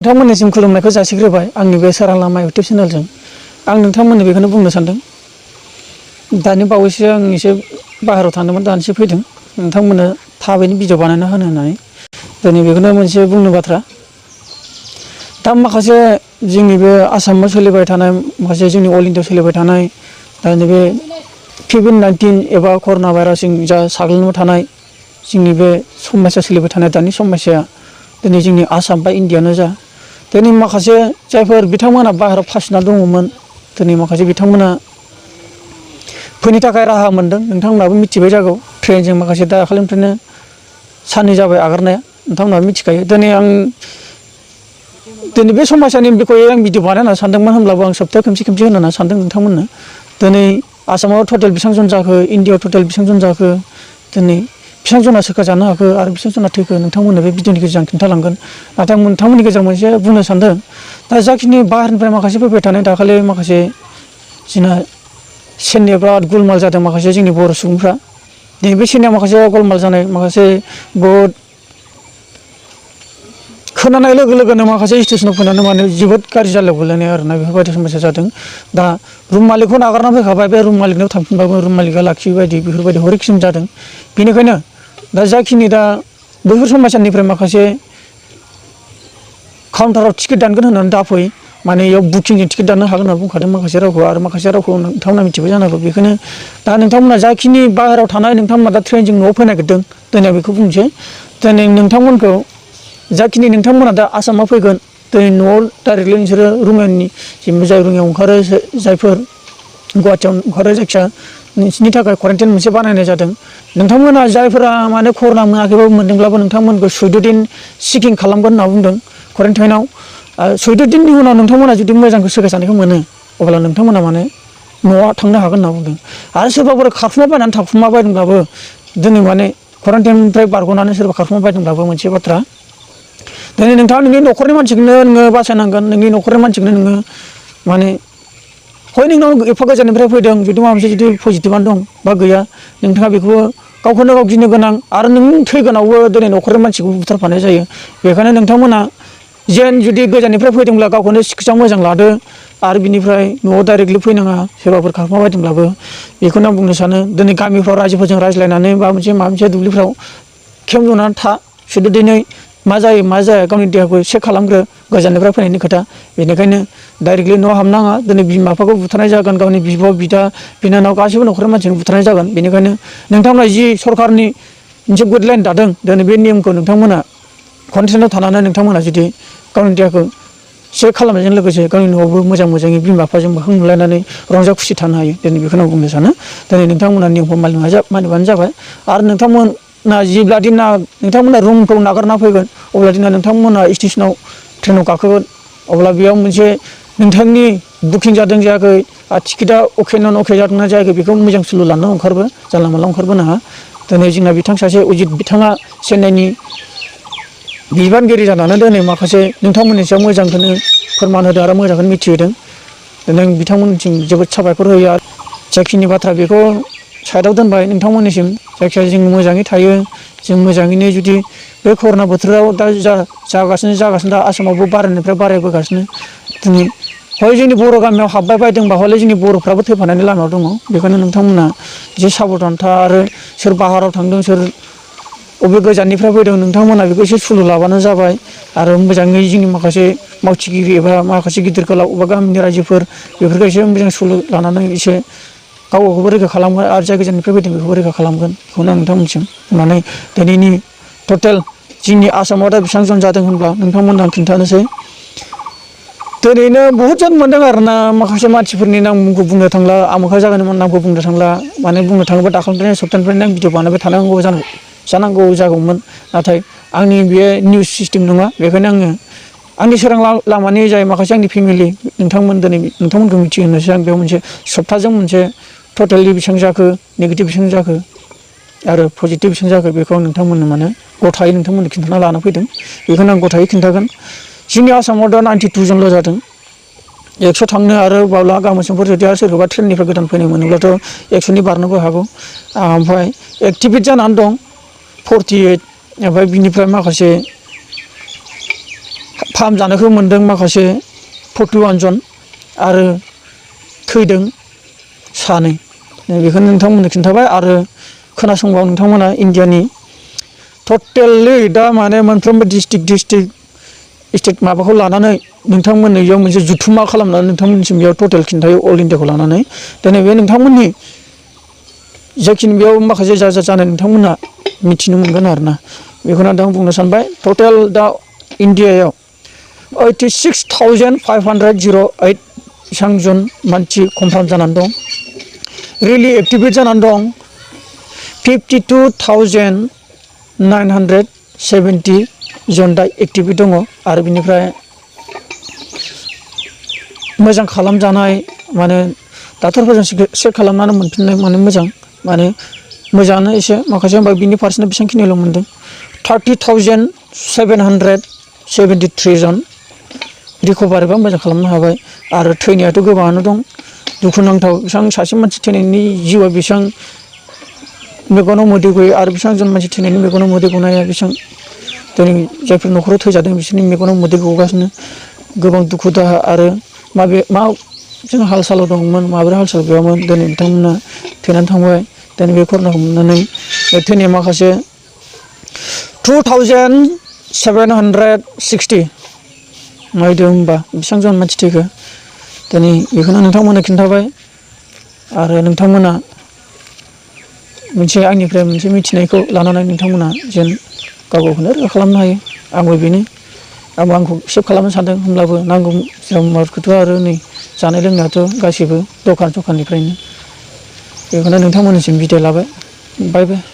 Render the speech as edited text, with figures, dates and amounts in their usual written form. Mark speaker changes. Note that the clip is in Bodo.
Speaker 1: नोंथांमोननिसिम खुलुमनायखौ जासिग्रोबाय आंनि बे सोरां लामा इउटुब चेनेलजों आं नोंथांमोननो बेखौनो बुंनो सानदों। दानि बावैसो आं एसे बाहेरायाव थांदोंमोन दानिसो फैदों नोंथांमोननो थाबैनो भिडिअ बानायना होनो होननानै दिनै बेखौनो मोनसे बुंनो बाथ्रा। दा माखासे जोंनि बे आसामाव सोलिबाय थानाय माखासे जोंनि अल इन्डियाआव सोलिबाय थानाय दा नैबे COVID-19 एबा कर'ना भाइरासजों जा साग्लोबना थानाय जोंनि बे समस्या सोलिबाय थानाय दानि समस्याया दिनै जोंनि आसाम बा इण्डियानो जा दिनै माखासे जायफोर बिथांमोना बाहेरायाव फासिना दङमोन दिनै माखासे बिथांमोना फैनो थाखाय राहा मोनदों। नोंथांमोनाबो मिथिबाय जागौ ट्रेनजों माखासे दाखालिनिफ्रायनो साननै जाबाय आगारनाया नोंथांमोनाबो मिथिखायो। दिनै बे समस्यानि बिखयै आं भिडिअ बानायनो सानदोंमोन होनब्लाबो आं सप्तायाव खेमसे होनो सानदों नोंथांमोननो। दिनै आसामाव टटेल बेसेबां जन जाखो इण्डियाआव टटेल बेसेबां जन जाखो दिनै बेसेबां जना सोखा जानो हाखो आरो बेसेबां जना थैखो नोंथांमोननो बे भिडिअनि गेजेरजों आं खिन्थालांगोन। नाथाय नोंथांमोननि गेजेराव मोनसे बुंनो सानदों दा जाखिनि बाहेरनिफ्राय माखासे फैबाय थानाय दाखालि माखासे जोंना चेन्नाइआव बिराद गुलमाल जादों माखासे जोंनि बर' सुबुंफ्रा दिनै बे चेन्नाइआव माखासे गलमाल जानाय माखासे बहुद खोनानाय लोगो लोगोनो माखासे स्टेसनाव फैनानै माने जोबोद गाज्रि जालायाव गोलैनाय आरोना बेफोरबायदि समस्या जादों। दा रुम मालिकखौ नागारना फैखाबाय बे रुम मालिकनाव थांफिनबाबो रुम मालिकआ लाखियै बायदि बेफोरबायदि हरै किसम जादों। बेनिखायनो दा जाखिनि दा बैफोर समस्यानिफ्राय माखासे काउन्टाराव टिकेट दानगोन होननानै दाफै माने इयाव बुकिंजों टिकेट दाननो हागोन होनना बुंखादों माखासे रावखौ आरो माखासे रावखौ नोंथांमोना मिथिबाय जानांगौ। बेखौनो दा नोंथांमोना जाखिनि बाहेरायाव थानाय नोंथांमोना दा ट्रेनजों न'आव फैनो नागिरदों दिनै बेखौ बुंसै दिनै नोंथांमोनखौ जाखिनि नोंथांमोना दा आसामाव फैगोन दिनै न'आव डाइरेक्टलि नोंसोरो रुनियानि जाय रुनियाव ओंखारो जायफोर गुवाहाटियाव ओंखारो जायखिया नोंसोरनि थाखाय क्वारेन्टाइन मोनसे बानायनाय जादों। नोंथांमोना जायफोरा माने कर'ना मोनाखैबाबो मोनदोंब्लाबो नोंथांमोनखौ 14 दिन चेकिं खालामगोन होनना बुंदों क्वारेन्टाइनाव। 14 दिननि उनाव नोंथांमोना जुदि मोजांखौ सोखाजानायखौ मोनो अब्ला नोंथांमोना माने न'आव थांनो हागोन होनना बुंदों। आरो सोरबाफोर खारखुमा बायनानै थाखुमा बायदोंब्लाबो दिनै माने क्वारेन्टाइननिफ्राय बारग'नानै सोरबा खारखुमा बायदोंब्लाबो मोनसे बाथ्रा दिनै नोंथाङा नोंनि न'खरनि मानसिखौनो नोङो बासायनांगोन। नोंनि न'खरनि मानसिखौनो नोङो माने हय नोंनाव एफा गोजाननिफ्राय फैदों जुदि माबा मोनसे जुदि पजिटिभआनो दं बा गैया नोंथाङा बेखौबो गावखौनो गाव गिनो गोनां आरो नों थैगोनावबो दिनै न'खरनि मानसिखौ बुथारफानाय जायो। बेखायनो नोंथांमोना जेन जुदि गोजाननिफ्राय फैदोंब्ला गावखौनो सिकित्सा मोजां लादो आरो बिनिफ्राय न'आव डाइरेक्टलि फैनाङा सोरबाफोर खारखुमा बायदोंब्लाबो बेखौनो आं बुंनो सानो दिनै गामिफ्राव रायजोफोरजों रायज्लायनानै माबा मोनसे दुब्लिफ्राव केम्प लुनानै था 14 दिनै मा जायो मा जाया गावनि देहाखौ चेक खालामग्रो गोजाननिफ्राय फैनायनि खोथा। बेनिखायनो डाइरेक्टलि न'आव हाबनाङा दिनै बिमा बिफाखौ बुथारनाय जागोन गावनि बिब' बिदा बिनानाव गासैबो न'खरनि मानसिखौ बुथारनाय जागोन। बेनिखायनो नोंथांमोना जि सरखारनि मोनसे गाइडलाइन दादों दिनै बे नियमखौ नोंथांमोना कन्डिसनाव थानानै नोंथांमोना जुदि गावनि देहाखौ चेक खालामनायजों लोगोसे गावनि न'आवबो मोजाङै बिमा बिफाजों मोखां नुलायनानै रंजा खुसि थानो हायो। दिनै बेखौनो आं बुंनो सानो दिनै नोंथांमोना नियमखौ मानिबानो जाबाय। आरो नोंथांमोना जेब्ला दिना नोंथांमोना रुमखौ नागारना फैगोन अब्ला दिना नोंथांमोना स्टेसनाव ट्रेनाव गाखोगोन अब्ला बेयाव मोनसे नोंथांनि बुकिं जादों जायाखै टिकेटआ अके नन अके जादोंना जायाखै बेखौ मोजां सुलु लानो ओंखारबो जानला मोनला ओंखारबो नाङा। दिनै जोंना बिथां सासे अजित बिथाङा चेन्नाइनि बिबानगिरि जानानै दिनै माखासे नोंथांमोननि सायाव मोजांखौनो फोरमान होदों आरो मोजांखौनो मिथिहोदों। नों बिथांमोननिसिम जोबोद साबायखर होयो। आरो जाखिनि बाथ्रा बेखौ साइडआव दोनबाय नोंथांमोननिसिम जायखिजाया जों मोजाङै थायो जों मोजाङैनो जुदि बे कर'ना बोथोराव दा जागासिनो दा आसामावबो बारायनिफ्राय बारायबोगासिनो दिनै हय जोंनि बर' गामियाव हाबबाय बायदोंबा हले जोंनि बर'फ्राबो थैफानायनि लामायाव दङ। बेखायनो नोंथांमोना एसे साबधान था आरो सोर बाहाराव थांदों सोर बबे गोजाननिफ्राय फैदों नोंथांमोना बेखौ एसे सुलु लाबानो जाबाय। आरो मोजाङै जोंनि माखासे मावथिगिरि एबा माखासे गिदिर गोलाव एबा गामिनि रायजोफोर बेफोरखौ एसे मोजां सुलु लानानै एसे गावखौबो रैखा खालामगोन आरो जाय गोजाननिफ्राय फैदों बेखौबो रैखा खालामगोन। बेखौनो आं नोंथांमोनसिम बुंनानै दिनैनि टटेल जोंनि आसामाव दा बेसेबां जन जादों होनब्ला नोंथांमोननो आं खिन्थानोसै। दिनैनो बहुद जन मोनदों आरोना माखासे मानसिफोरनि नामखौ बुंनो थांला आमोखा जागोननि नामखौ बुंनो थांला माने बुंनो थाङोबा दाखालिनिफ्रायनो सप्तानिफ्रायनो आं भिडिअ बानायबाय थानांगौ जागौमोन। नाथाय आंनि बे निउस सिस्टेम नङा बेखायनो आङो आंनि सोरां लामानि जाय माखासे आंनि फेमिलि नोंथांमोनखौ मिथिहोनोसै आं बेयाव मोनसे सप्ताजों मोनसे टटेलि बेसेबां जाखो नेगेटिभ बेसेबां जाखो आरो पजिटिभ बेसेबां जाखो बेखौ आं नोंथांमोननो माने गथायै नोंथांमोननो खिन्थाना लाना फैदों। बेखौनो आं गथायै खिन्थागोन। जोंनि आसामाव दा 92 जनल' जादों 100 थांनो आरो बावला गाबोन समफोर जुदि आरो सोरखौबा ट्रेननिफ्राय गोदान फैनाय मोनोब्लाथ' 100नि बारनोबो हागौ। ओमफ्राय एक्टिभेट जानानै दं 48 ओमफ्राय बिनिफ्राय माखासे फाहामजानायखौ मोन्दों माखासे 41 जन आरो थैदों 2 बेखौनो नोंथांमोननो खिन्थाबाय। आरो खोनासंबाव नोंथांमोना इन्डियानि टटेलि दा माने मोनफ्रोमबो डिस्ट्रिक्ट स्टेट माबाखौ लानानै नोंथांमोननो बेयाव मोनसे जुथुमा खालामनानै नोंथांमोननिसिम बेयाव टटेल खिन्थायो अल इन्डियाखौ लानानै। दिनै बे नोंथांमोननि जाखिनि बेयाव माखासे जानाय नोंथांमोना मिथिनो मोनगोन आरोना। बेखौनो आं बुंनो सानबाय। टटेल दा इन्डियायाव 86,508 इसां जन मानसि कनफार्म जानानै दं। रिलि एक्टिभेट जानानै दं 52,970 जन दा एक्टिभेट दङ। आरो बिनिफ्राय मोजां खालामजानाय माने डाक्टारफोरजों चेक खालामनानै मोनफिननाय माने मोजाङानो एसे माखासे होमबा बिनि पार्सेन्ट बेसेबांखिनिल' मोनदों 30,773 जन रिकभार एबा मोजां खालामनो हाबाय। आरो थैनायाथ' गोबाङानो दं। दुखुनांथाव बेसेबां सासे मानसि थैनायनि जिउआ बेसेबां मेगनाव मोदै गयो आरो बेसेबां जन मानसि थैनायनि मेगनाव मोदै गनाया बेसेबां दिनै जायफोर न'खराव थैजादों बिसोरनि मेगनाव मोदै गगासिनो गोबां दुखु दाहा आरो जों हाल सालाव दंमोन माबोरै हाल साल गैयामोन दिनै बिथांमोना थैनानै थांबाय। दिनै बे कर'नाखौ मोननानै थैनाया माखासे 2,760 नायदों होमबा बेसेबां जन मानसि थैखो दिनै बेखौनो नोंथांमोननो खिन्थाबाय। आरो नोंथांमोना मोनसे आंनिफ्राय मोनसे मिथिनायखौ लानानै नोंथांमोना जेन गाव गावखौनो रैखा खालामनो हायो। आंबो बेनो आंखौ सेभ खालामनो सानदों। होमब्लाबो नांगौ मुवाखौथ' आरो नै जानाय लोंनायाथ' गासैबो दखाननिफ्रायनो बेखौनो नोंथांमोननिसिम बिदाय लाबाय। बाय बाय।